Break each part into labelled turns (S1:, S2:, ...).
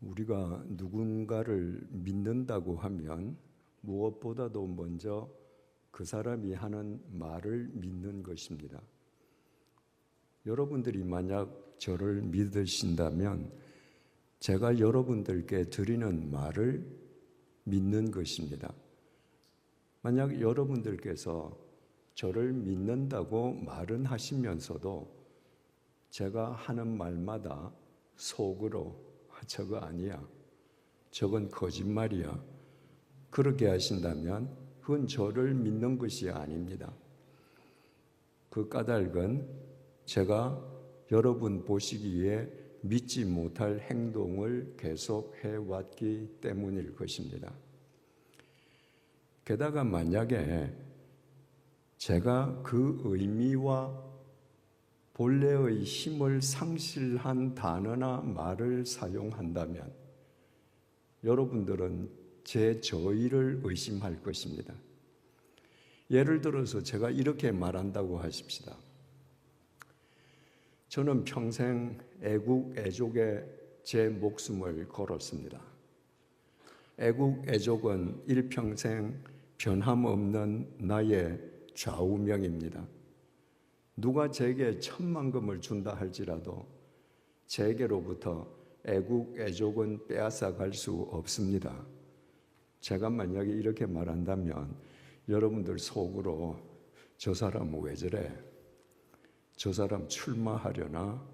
S1: 우리가 누군가를 믿는다고 하면 무엇보다도 먼저 그 사람이 하는 말을 믿는 것입니다. 여러분들이 만약 저를 믿으신다면 제가 여러분들께 드리는 말을 믿는 것입니다. 만약 여러분들께서 저를 믿는다고 말은 하시면서도 제가 하는 말마다 속으로 저거 아니야, 저건 거짓말이야, 그렇게 하신다면 그건 저를 믿는 것이 아닙니다. 그 까닭은 제가 여러분 보시기에 믿지 못할 행동을 계속 해왔기 때문일 것입니다. 게다가 만약에 제가 그 의미와 본래의 힘을 상실한 단어나 말을 사용한다면 여러분들은 제 저의를 의심할 것입니다. 예를 들어서 제가 이렇게 말한다고 하십시다. 저는 평생 애국, 애족에 제 목숨을 걸었습니다. 애국, 애족은 일평생 변함없는 나의 좌우명입니다. 누가 제게 천만금을 준다 할지라도 제게로부터 애국, 애족은 빼앗아 갈 수 없습니다. 제가 만약에 이렇게 말한다면 여러분들 속으로 저 사람은 왜 저래? 저 사람 출마하려나?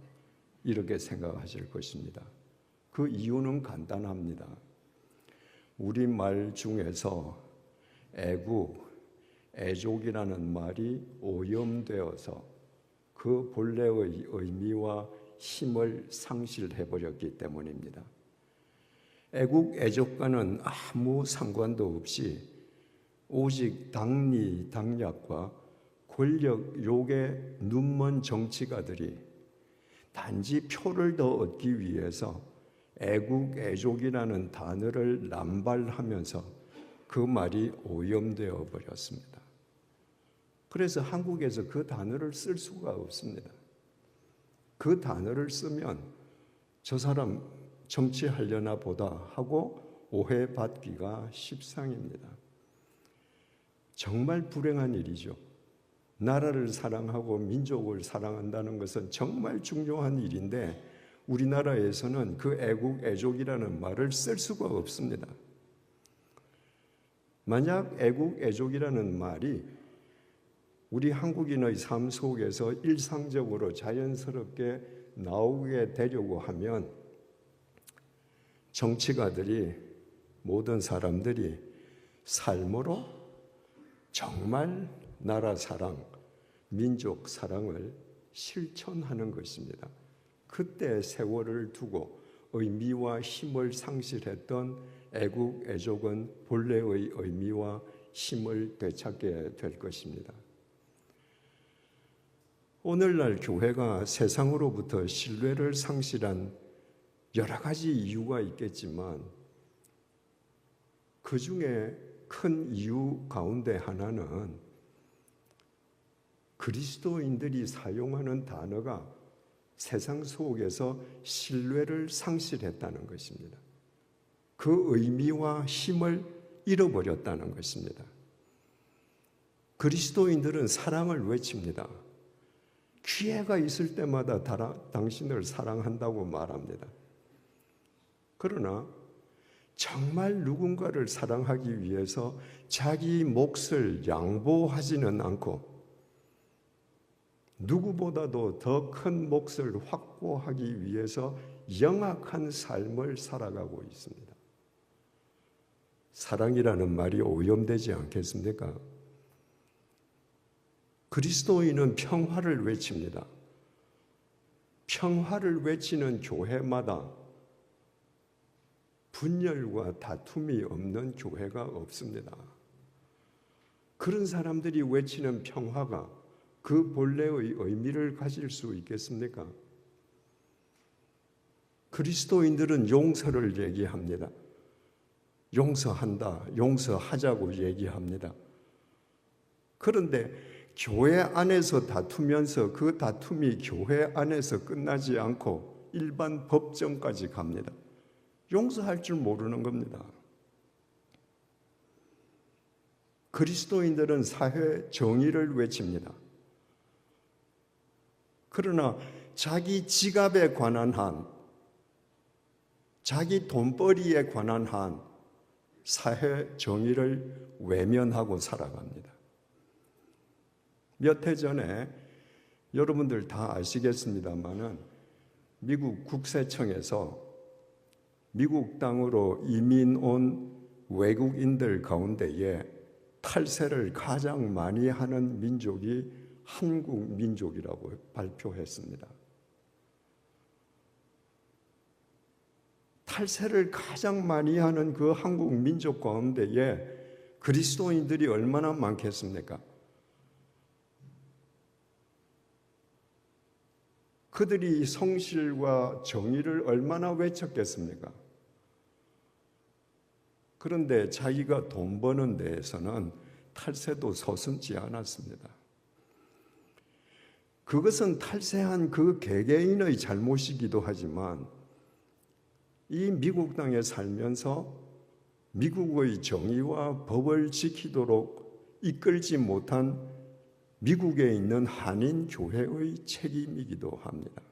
S1: 이렇게 생각하실 것입니다. 그 이유는 간단합니다. 우리말 중에서 애국, 애족이라는 말이 오염되어서 그 본래의 의미와 힘을 상실해버렸기 때문입니다. 애국, 애족과는 아무 상관도 없이 오직 당리, 당략과 권력, 욕에 눈먼 정치가들이 단지 표를 더 얻기 위해서 애국, 애족이라는 단어를 남발하면서 그 말이 오염되어 버렸습니다. 그래서 한국에서 그 단어를 쓸 수가 없습니다. 그 단어를 쓰면 저 사람 정치하려나 보다 하고 오해받기가 십상입니다. 정말 불행한 일이죠. 나라를 사랑하고 민족을 사랑한다는 것은 정말 중요한 일인데 우리나라에서는 그 애국, 애족이라는 말을 쓸 수가 없습니다. 만약 애국, 애족이라는 말이 우리 한국인의 삶 속에서 일상적으로 자연스럽게 나오게 되려고 하면 정치가들이, 모든 사람들이 삶으로 정말 나라 사랑, 민족 사랑을 실천하는 것입니다. 그때 세월을 두고 의미와 힘을 상실했던 애국, 애족은 본래의 의미와 힘을 되찾게 될 것입니다. 오늘날 교회가 세상으로부터 신뢰를 상실한 여러 가지 이유가 있겠지만 그 중에 큰 이유 가운데 하나는 그리스도인들이 사용하는 단어가 세상 속에서 신뢰를 상실했다는 것입니다. 그 의미와 힘을 잃어버렸다는 것입니다. 그리스도인들은 사랑을 외칩니다. 기회가 있을 때마다 당신을 사랑한다고 말합니다. 그러나 정말 누군가를 사랑하기 위해서 자기 몫을 양보하지는 않고 누구보다도 더 큰 몫을 확보하기 위해서 영악한 삶을 살아가고 있습니다. 사랑이라는 말이 오염되지 않겠습니까? 그리스도인은 평화를 외칩니다. 평화를 외치는 교회마다 분열과 다툼이 없는 교회가 없습니다. 그런 사람들이 외치는 평화가 그 본래의 의미를 가질 수 있겠습니까? 그리스도인들은 용서를 얘기합니다. 용서한다, 용서하자고 얘기합니다. 그런데 교회 안에서 다투면서 그 다툼이 교회 안에서 끝나지 않고 일반 법정까지 갑니다. 용서할 줄 모르는 겁니다. 그리스도인들은 사회 정의를 외칩니다. 그러나 자기 지갑에 관한 한, 자기 돈벌이에 관한 한 사회 정의를 외면하고 살아갑니다. 몇 해 전에 여러분들 다 아시겠습니다마는 미국 국세청에서 미국 땅으로 이민 온 외국인들 가운데에 탈세를 가장 많이 하는 민족이 한국 민족이라고 발표했습니다. 탈세를 가장 많이 하는 그 한국 민족 가운데에 그리스도인들이 얼마나 많겠습니까? 그들이 성실과 정의를 얼마나 외쳤겠습니까? 그런데 자기가 돈 버는 데에서는 탈세도 서슴지 않았습니다. 그것은 탈세한 그 개개인의 잘못이기도 하지만 이 미국 땅에 살면서 미국의 정의와 법을 지키도록 이끌지 못한 미국에 있는 한인 교회의 책임이기도 합니다.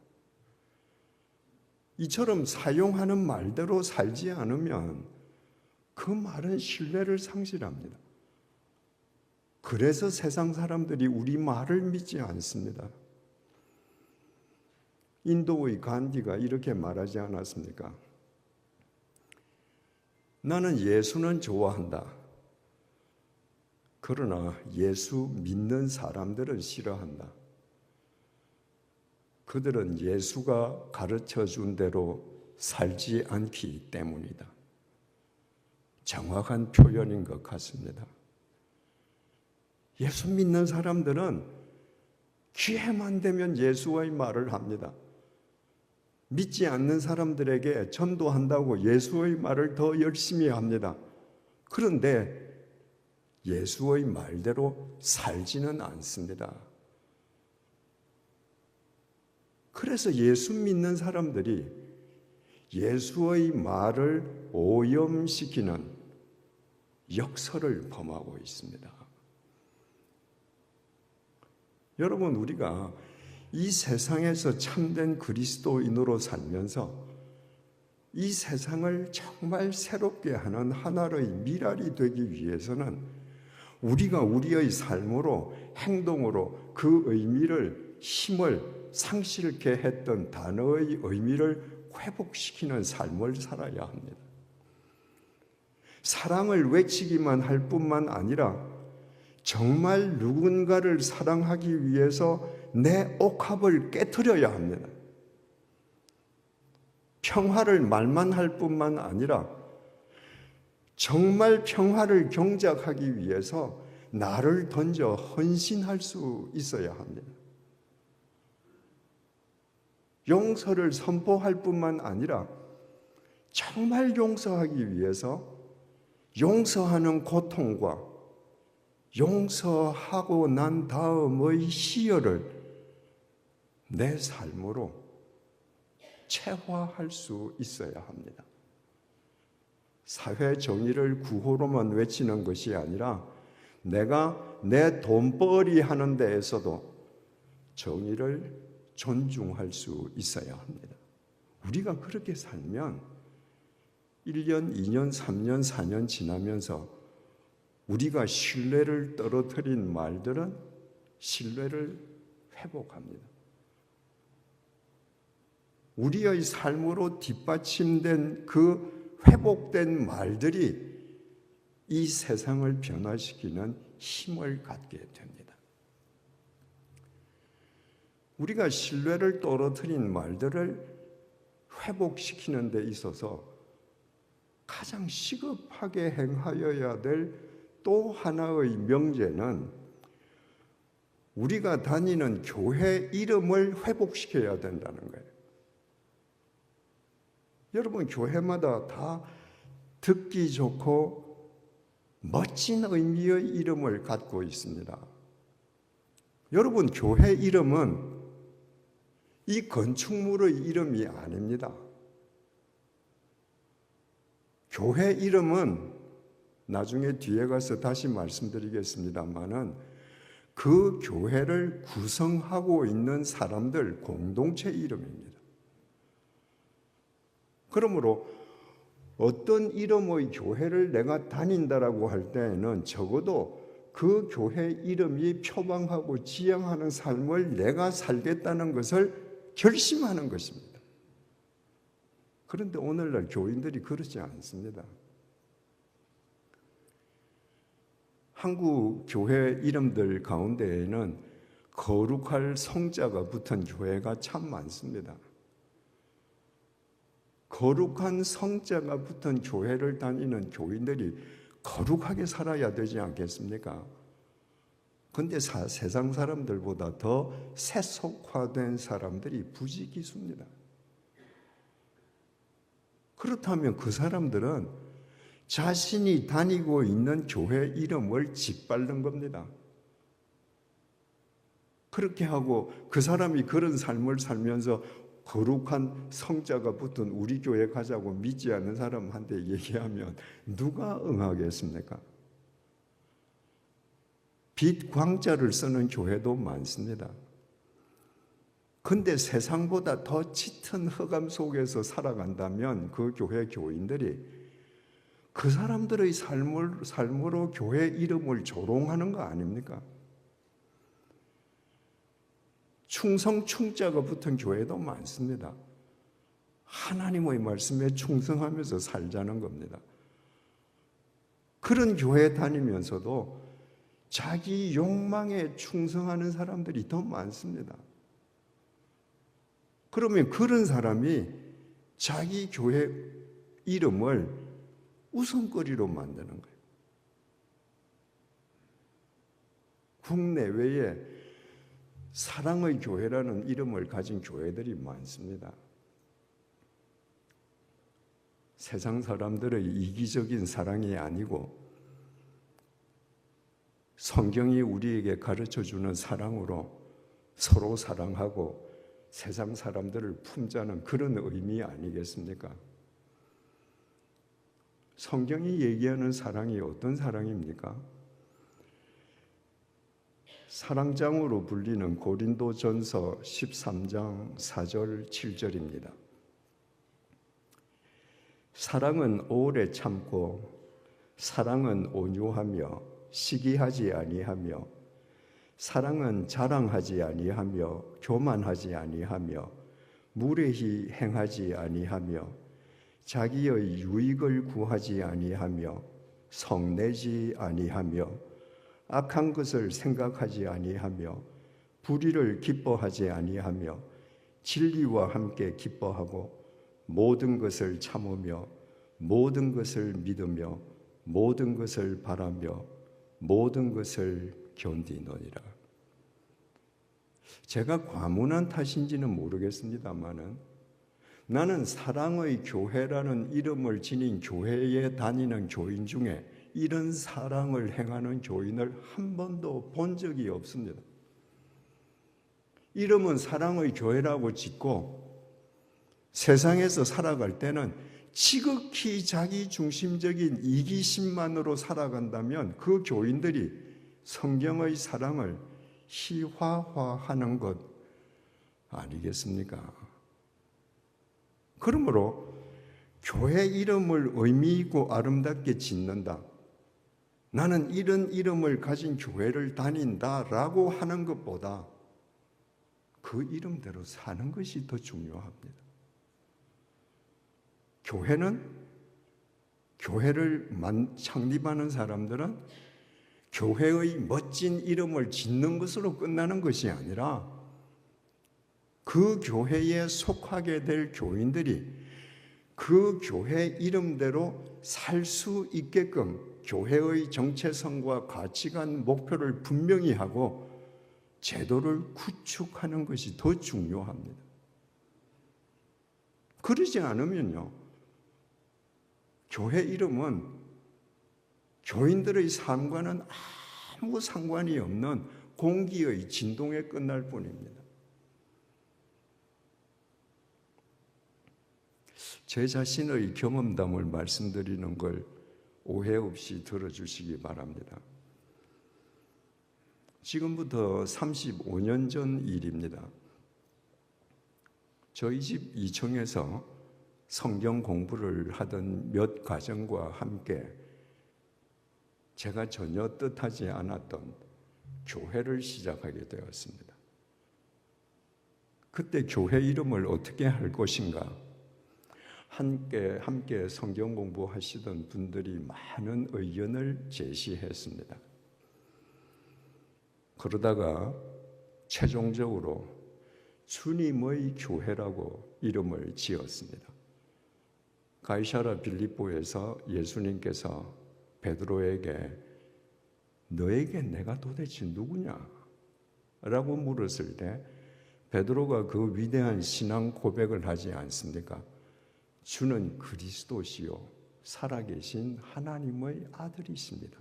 S1: 이처럼 사용하는 말대로 살지 않으면 그 말은 신뢰를 상실합니다. 그래서 세상 사람들이 우리 말을 믿지 않습니다. 인도의 간디가 이렇게 말하지 않았습니까? 나는 예수는 좋아한다. 그러나 예수 믿는 사람들은 싫어한다. 그들은 예수가 가르쳐 준 대로 살지 않기 때문이다. 정확한 표현인 것 같습니다. 예수 믿는 사람들은 기회만 되면 예수의 말을 합니다. 믿지 않는 사람들에게 전도한다고 예수의 말을 더 열심히 합니다. 그런데 예수의 말대로 살지는 않습니다. 그래서 예수 믿는 사람들이 예수의 말을 오염시키는 역설을 범하고 있습니다. 여러분, 우리가 이 세상에서 참된 그리스도인으로 살면서 이 세상을 정말 새롭게 하는 하나의 미랄이 되기 위해서는 우리가 우리의 삶으로, 행동으로 그 의미를, 힘을 상실케 했던 단어의 의미를 회복시키는 삶을 살아야 합니다. 사랑을 외치기만 할 뿐만 아니라 정말 누군가를 사랑하기 위해서 내 옥합을 깨트려야 합니다. 평화를 말만 할 뿐만 아니라 정말 평화를 경작하기 위해서 나를 던져 헌신할 수 있어야 합니다. 용서를 선포할 뿐만 아니라 정말 용서하기 위해서 용서하는 고통과 용서하고 난 다음의 희열을 내 삶으로 체화할 수 있어야 합니다. 사회 정의를 구호로만 외치는 것이 아니라 내가 내 돈벌이 하는 데에서도 정의를 존중할 수 있어야 합니다. 우리가 그렇게 살면 1년, 2년, 3년, 4년 지나면서 우리가 신뢰를 떨어뜨린 말들은 신뢰를 회복합니다. 우리의 삶으로 뒷받침된 그 회복된 말들이 이 세상을 변화시키는 힘을 갖게 됩니다. 우리가 신뢰를 떨어뜨린 말들을 회복시키는 데 있어서 가장 시급하게 행하여야 될 또 하나의 명제는 우리가 다니는 교회 이름을 회복시켜야 된다는 거예요. 여러분, 교회마다 다 듣기 좋고 멋진 의미의 이름을 갖고 있습니다. 여러분, 교회 이름은 이 건축물의 이름이 아닙니다. 교회 이름은 나중에 뒤에 가서 다시 말씀드리겠습니다만은 그 교회를 구성하고 있는 사람들 공동체 이름입니다. 그러므로 어떤 이름의 교회를 내가 다닌다라고 할 때에는 적어도 그 교회 이름이 표방하고 지향하는 삶을 내가 살겠다는 것을 결심하는 것입니다. 그런데 오늘날 교인들이 그렇지 않습니다. 한국 교회 이름들 가운데에는 거룩할 성자가 붙은 교회가 참 많습니다. 거룩한 성자가 붙은 교회를 다니는 교인들이 거룩하게 살아야 되지 않겠습니까? 근데 세상 사람들보다 더 세속화된 사람들이 부지기수입니다. 그렇다면 그 사람들은 자신이 다니고 있는 교회 이름을 짓밟는 겁니다. 그렇게 하고 그 사람이 그런 삶을 살면서 거룩한 성자가 붙은 우리 교회 가자고 믿지 않는 사람한테 얘기하면 누가 응하겠습니까? 빛 광자를 쓰는 교회도 많습니다. 근데 세상보다 더 짙은 흑암 속에서 살아간다면 그 교회 교인들이 그 사람들의 삶으로 교회 이름을 조롱하는 거 아닙니까? 충성 충자가 붙은 교회도 많습니다. 하나님의 말씀에 충성하면서 살자는 겁니다. 그런 교회 다니면서도 자기 욕망에 충성하는 사람들이 더 많습니다. 그러면 그런 사람이 자기 교회 이름을 우선거리로 만드는 거예요. 국내외에 사랑의 교회라는 이름을 가진 교회들이 많습니다. 세상 사람들의 이기적인 사랑이 아니고 성경이 우리에게 가르쳐주는 사랑으로 서로 사랑하고 세상 사람들을 품자는 그런 의미 아니겠습니까? 성경이 얘기하는 사랑이 어떤 사랑입니까? 사랑장으로 불리는 고린도전서 13장 4절 7절입니다. 사랑은 오래 참고 사랑은 온유하며 시기하지 아니하며 사랑은 자랑하지 아니하며 교만하지 아니하며 무례히 행하지 아니하며 자기의 유익을 구하지 아니하며 성내지 아니하며 악한 것을 생각하지 아니하며 불의를 기뻐하지 아니하며 진리와 함께 기뻐하고 모든 것을 참으며 모든 것을 믿으며 모든 것을 바라며 모든 것을 견디노니라. 제가 과문한 탓인지는 모르겠습니다만은 나는 사랑의 교회라는 이름을 지닌 교회에 다니는 교인 중에 이런 사랑을 행하는 교인을 한 번도 본 적이 없습니다. 이름은 사랑의 교회라고 짓고 세상에서 살아갈 때는 지극히 자기 중심적인 이기심만으로 살아간다면 그 교인들이 성경의 사랑을 희화화하는 것 아니겠습니까? 그러므로 교회 이름을 의미 있고 아름답게 짓는다. 나는 이런 이름을 가진 교회를 다닌다라고 하는 것보다 그 이름대로 사는 것이 더 중요합니다. 교회를 창립하는 사람들은 교회의 멋진 이름을 짓는 것으로 끝나는 것이 아니라 그 교회에 속하게 될 교인들이 그 교회 이름대로 살 수 있게끔 교회의 정체성과 가치관, 목표를 분명히 하고 제도를 구축하는 것이 더 중요합니다. 그러지 않으면요, 교회 이름은 교인들의 삶과는 아무 상관이 없는 공기의 진동에 끝날 뿐입니다. 제 자신의 경험담을 말씀드리는 걸 오해 없이 들어주시기 바랍니다. 지금부터 35년 전 일입니다. 저희 집 2층에서 성경 공부를 하던 몇 가정과 함께 제가 전혀 뜻하지 않았던 교회를 시작하게 되었습니다. 그때 교회 이름을 어떻게 할 것인가? 함께 성경 공부하시던 분들이 많은 의견을 제시했습니다. 그러다가 최종적으로 주님의 교회라고 이름을 지었습니다. 가이사랴 빌립보에서 예수님께서 베드로에게 너에게 내가 도대체 누구냐? 라고 물었을 때 베드로가 그 위대한 신앙 고백을 하지 않습니까? 주는 그리스도시요 살아계신 하나님의 아들이십니다.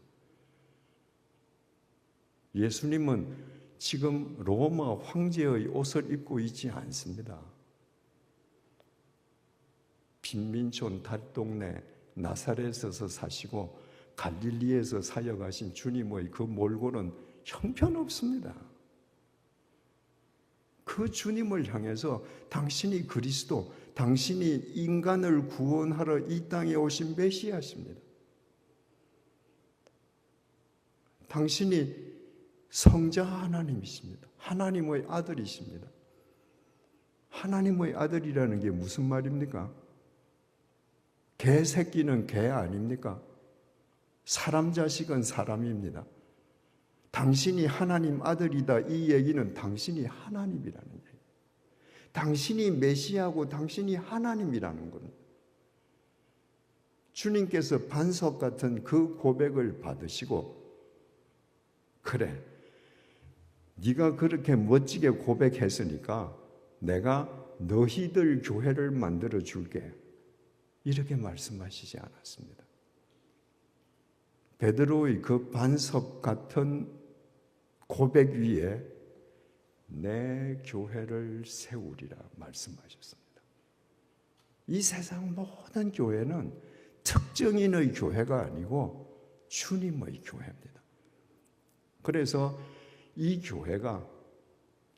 S1: 예수님은 지금 로마 황제의 옷을 입고 있지 않습니다. 빈민촌 달동네 나사렛에서 사시고 갈릴리에서 사역하신 주님의 그 몰골은 형편없습니다. 그 주님을 향해서 당신이 그리스도, 당신이 인간을 구원하러 이 땅에 오신 메시아십니다. 당신이 성자 하나님이십니다. 하나님의 아들이십니다. 하나님의 아들이라는 게 무슨 말입니까? 개 새끼는 개 아닙니까? 사람 자식은 사람입니다. 당신이 하나님 아들이다 이 얘기는 당신이 하나님이라는 얘기예요. 당신이 메시아고 당신이 하나님이라는 겁니다. 주님께서 반석 같은 그 고백을 받으시고 그래, 네가 그렇게 멋지게 고백했으니까 내가 너희들 교회를 만들어 줄게. 이렇게 말씀하시지 않았습니다. 베드로의 그 반석 같은 고백 위에 내 교회를 세우리라 말씀하셨습니다. 이 세상 모든 교회는 특정인의 교회가 아니고 주님의 교회입니다. 그래서 이 교회가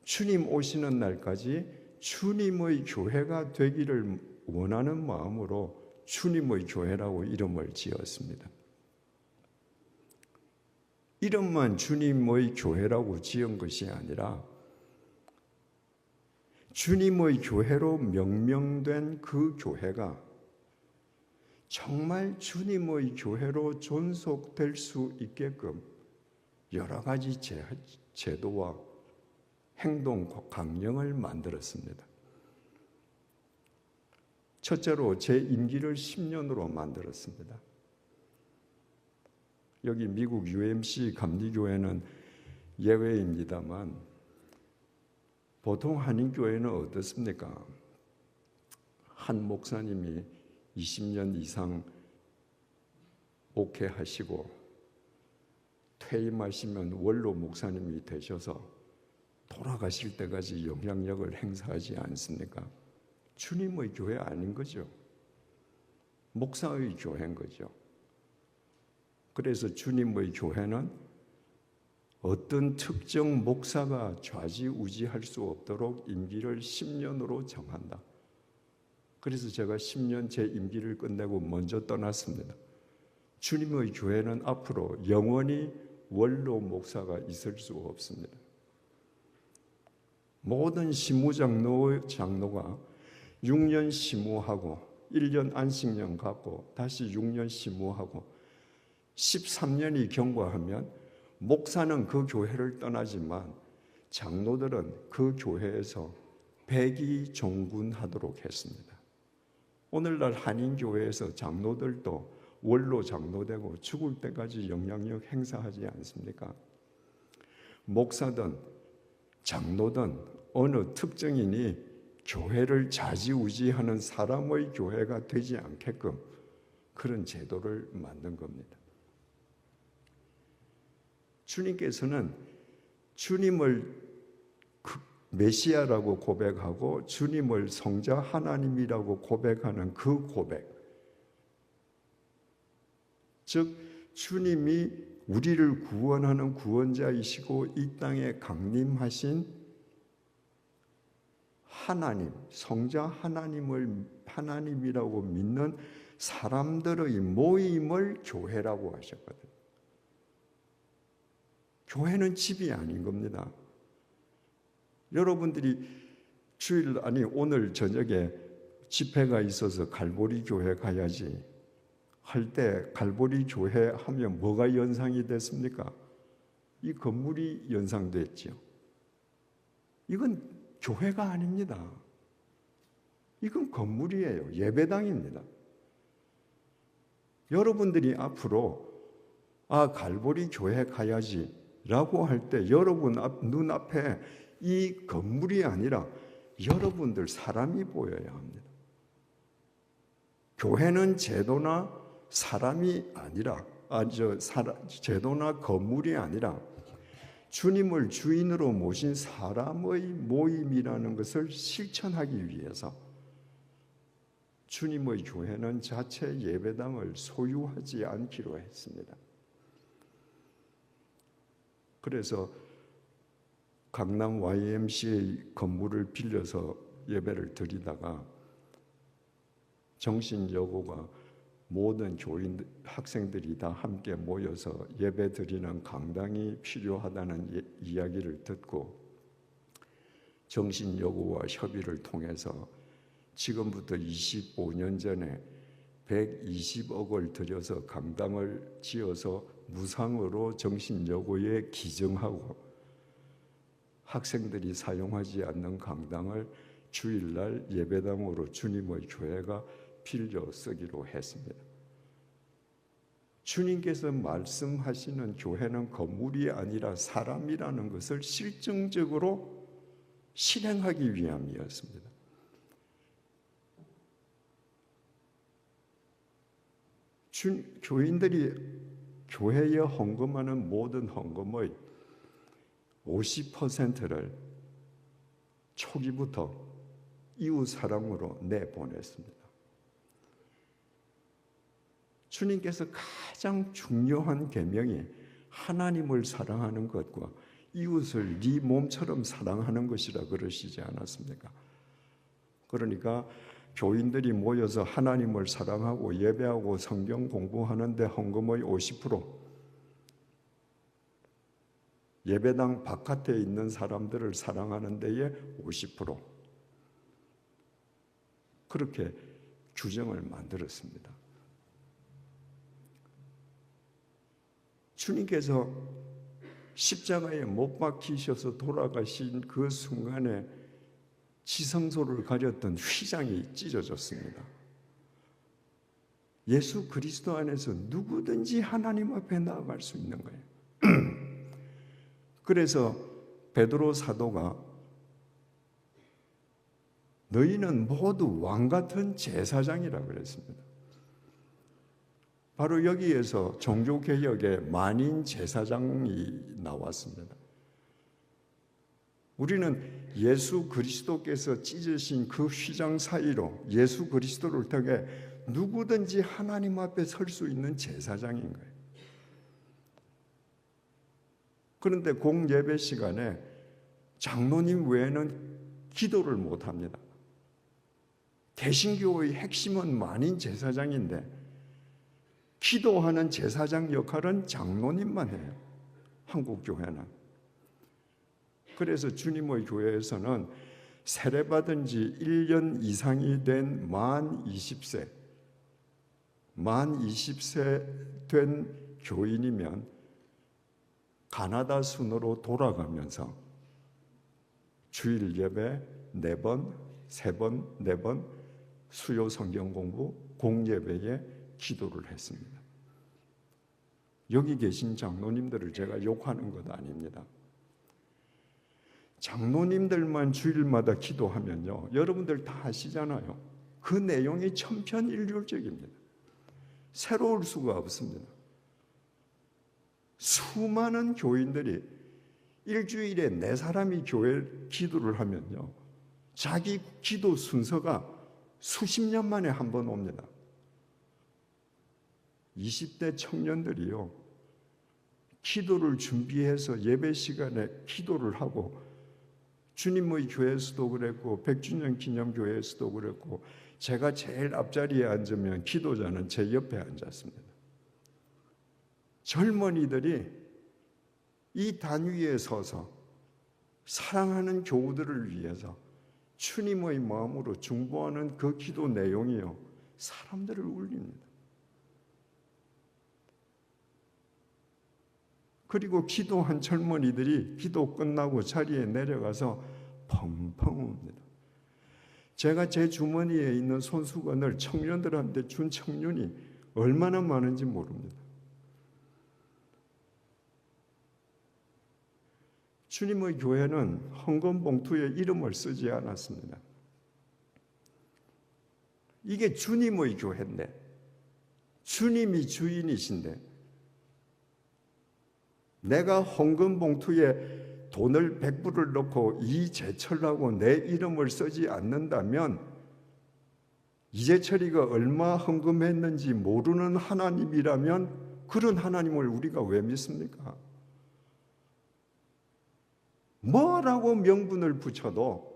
S1: 주님 오시는 날까지 주님의 교회가 되기를 원하는 마음으로 주님의 교회라고 이름을 지었습니다. 이름만 주님의 교회라고 지은 것이 아니라 주님의 교회로 명명된 그 교회가 정말 주님의 교회로 존속될 수 있게끔 여러 가지 제도와 행동, 강령을 만들었습니다. 첫째로 제 임기를 10년으로 만들었습니다. 여기 미국 UMC 감리교회는 예외입니다만 보통 한인교회는 어떻습니까? 한 목사님이 20년 이상 목회하시고 퇴임하시면 원로 목사님이 되셔서 돌아가실 때까지 영향력을 행사하지 않습니까? 주님의 교회 아닌 거죠. 목사의 교회인 거죠. 그래서 주님의 교회는 어떤 특정 목사가 좌지우지할 수 없도록 임기를 10년으로 정한다. 그래서 제가 10년 제 임기를 끝내고 먼저 떠났습니다. 주님의 교회는 앞으로 영원히 원로 목사가 있을 수 없습니다. 모든 시무장로가 6년 시무하고 1년 안식년 갖고 다시 6년 시무하고 13년이 경과하면 목사는 그 교회를 떠나지만 장로들은 그 교회에서 백의종군하도록 했습니다. 오늘날 한인교회에서 장로들도 원로 장로되고 죽을 때까지 영향력 행사하지 않습니까? 목사든 장로든 어느 특정인이 교회를 좌지우지하는 사람의 교회가 되지 않게끔 그런 제도를 만든 겁니다. 주님께서는 주님을 메시아라고 고백하고 주님을 성자 하나님이라고 고백하는 그 고백, 즉 주님이 우리를 구원하는 구원자이시고 이 땅에 강림하신 하나님, 성자 하나님이라고 믿는 사람들의 모임을 교회라고 하셨거든요. 교회는 집이 아닌 겁니다. 여러분들이 오늘 저녁에 집회가 있어서 갈보리 교회 가야지 할 때 갈보리 교회 하면 뭐가 연상이 됐습니까? 이 건물이 연상됐죠. 이건 교회가 아닙니다. 이건 건물이에요. 예배당입니다. 여러분들이 앞으로 갈보리 교회 가야지 라고 할 때 여러분 눈앞에 이 건물이 아니라 여러분들 사람이 보여야 합니다. 교회는 제도나 사람이 아니라 제도나 건물이 아니라 주님을 주인으로 모신 사람의 모임이라는 것을 실천하기 위해서 주님의 교회는 자체 예배당을 소유하지 않기로 했습니다. 그래서 강남 YMCA 건물을 빌려서 예배를 드리다가 정신여고가 모든 학생들이 다 함께 모여서 예배 드리는 강당이 필요하다는 이야기를 듣고 정신여고와 협의를 통해서 지금부터 25년 전에 120억을 들여서 강당을 지어서 무상으로 정신여고에 기증하고 학생들이 사용하지 않는 강당을 주일날 예배당으로 주님의 교회가 빌려 쓰기로 했습니다. 주님께서 말씀하시는 교회는 건물이 아니라 사람이라는 것을 실증적으로 실행하기 위함이었습니다. 교인들이 교회에 헌금하는 모든 헌금의 50%를 초기부터 이웃 사랑으로 내보냈습니다. 주님께서 가장 중요한 계명이 하나님을 사랑하는 것과 이웃을 네 몸처럼 사랑하는 것이라 그러시지 않았습니까? 그러니까 교인들이 모여서 하나님을 사랑하고 예배하고 성경 공부하는데 헌금의 50%, 예배당 바깥에 있는 사람들을 사랑하는 데에 50%, 그렇게 규정을 만들었습니다. 주님께서 십자가에 못 박히셔서 돌아가신 그 순간에 지성소를 가렸던 휘장이 찢어졌습니다. 예수 그리스도 안에서 누구든지 하나님 앞에 나아갈 수 있는 거예요. 그래서 베드로 사도가 너희는 모두 왕같은 제사장이라고 그랬습니다. 바로 여기에서 종교개혁의 만인 제사장이 나왔습니다. 우리는 예수 그리스도께서 찢으신 그 휘장 사이로 예수 그리스도를 통해 누구든지 하나님 앞에 설 수 있는 제사장인 거예요. 그런데 공예배 시간에 장로님 외에는 기도를 못합니다. 개신교의 핵심은 만인 제사장인데 기도하는 제사장 역할은 장로님만 해요. 한국 교회는. 그래서 주님의 교회에서는 세례받은 지 1년 이상이 된 만 20세 된 교인이면 가나다 순으로 돌아가면서 주일 예배 4번, 3번, 4번 수요 성경 공부, 공예배에 기도를 했습니다. 여기 계신 장로님들을 제가 욕하는 것 아닙니다. 장로님들만 주일마다 기도하면요, 여러분들 다 아시잖아요. 그 내용이 천편일률적입니다. 새로울 수가 없습니다. 수많은 교인들이 일주일에 4사람이 교회 기도를 하면요, 자기 기도 순서가 수십 년 만에 한 번 옵니다. 20대 청년들이요, 기도를 준비해서 예배 시간에 기도를 하고, 주님의 교회에서도 그랬고 100주년 기념교회에서도 그랬고, 제가 제일 앞자리에 앉으면 기도자는 제 옆에 앉았습니다. 젊은이들이 이 단위에 서서 사랑하는 교우들을 위해서 주님의 마음으로 중보하는 그 기도 내용이요, 사람들을 울립니다. 그리고 기도한 젊은이들이 기도 끝나고 자리에 내려가서 펑펑 웁니다. 제가 제 주머니에 있는 손수건을 청년들한테 준 청년이 얼마나 많은지 모릅니다. 주님의 교회는 헌금 봉투에 이름을 쓰지 않았습니다. 이게 주님의 교회인데, 주님이 주인이신데, 내가 헌금 봉투에 돈을 100불을 넣고 이재철라고 내 이름을 쓰지 않는다면 이재철이가 얼마 헌금했는지 모르는 하나님이라면 그런 하나님을 우리가 왜 믿습니까? 뭐라고 명분을 붙여도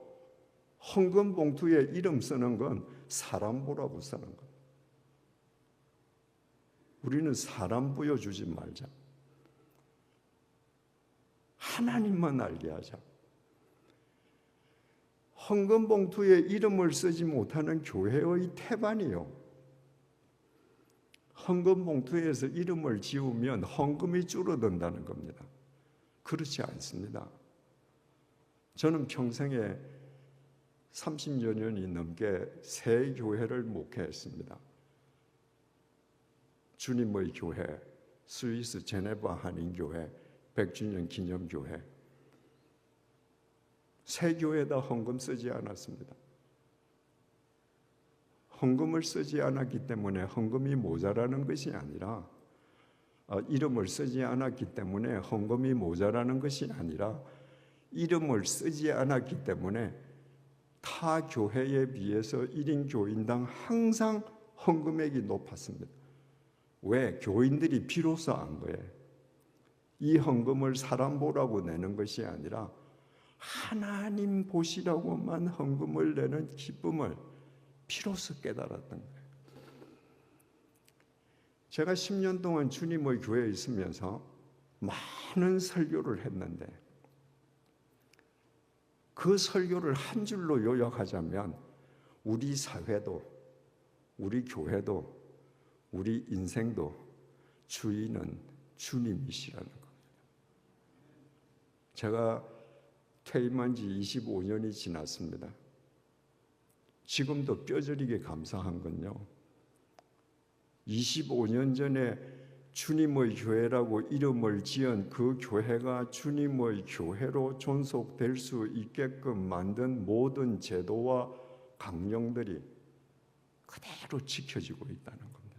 S1: 헌금 봉투에 이름 쓰는 건 사람 보라고 쓰는 것. 우리는 사람 보여주지 말자. 하나님만 알게 하자. 헌금 봉투에 이름을 쓰지 못하는 교회의 태반이요, 헌금 봉투에서 이름을 지우면 헌금이 줄어든다는 겁니다. 그렇지 않습니다. 저는 평생에 30여 년이 넘게 세 교회를 목회했습니다. 주님의 교회, 스위스 제네바 한인교회, 100주년 기념교회, 세 교회 다 헌금 쓰지 않았습니다. 헌금을 쓰지 않았기 때문에 헌금이 모자라는 것이 아니라, 이름을 쓰지 않았기 때문에 헌금이 모자라는 것이 아니라, 이름을 쓰지 않았기 때문에 타 교회에 비해서 1인 교인당 항상 헌금액이 높았습니다. 왜? 교인들이 비로소 안 거예요. 이 헌금을 사람 보라고 내는 것이 아니라 하나님 보시라고만 헌금을 내는 기쁨을 비로소 깨달았던 거예요. 제가 10년 동안 주님의 교회에 있으면서 많은 설교를 했는데, 그 설교를 한 줄로 요약하자면 우리 사회도, 우리 교회도, 우리 인생도 주인은 주님이시라는 겁니다. 제가 퇴임한 지 25년이 지났습니다. 지금도 뼈저리게 감사한 건요, 25년 전에 주님의 교회라고 이름을 지은 그 교회가 주님의 교회로 존속될 수 있게끔 만든 모든 제도와 강령들이 그대로 지켜지고 있다는 겁니다.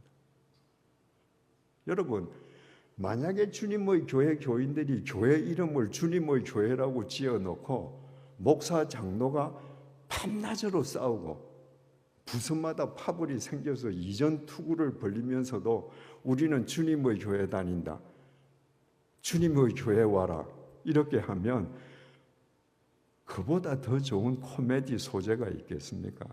S1: 여러분, 만약에 주님의 교회 교인들이 교회 이름을 주님의 교회라고 지어놓고 목사 장로가 밤낮으로 싸우고 부서마다 파벌이 생겨서 이전 투구를 벌리면서도 우리는 주님의 교회 다닌다, 주님의 교회 와라, 이렇게 하면 그보다 더 좋은 코미디 소재가 있겠습니까?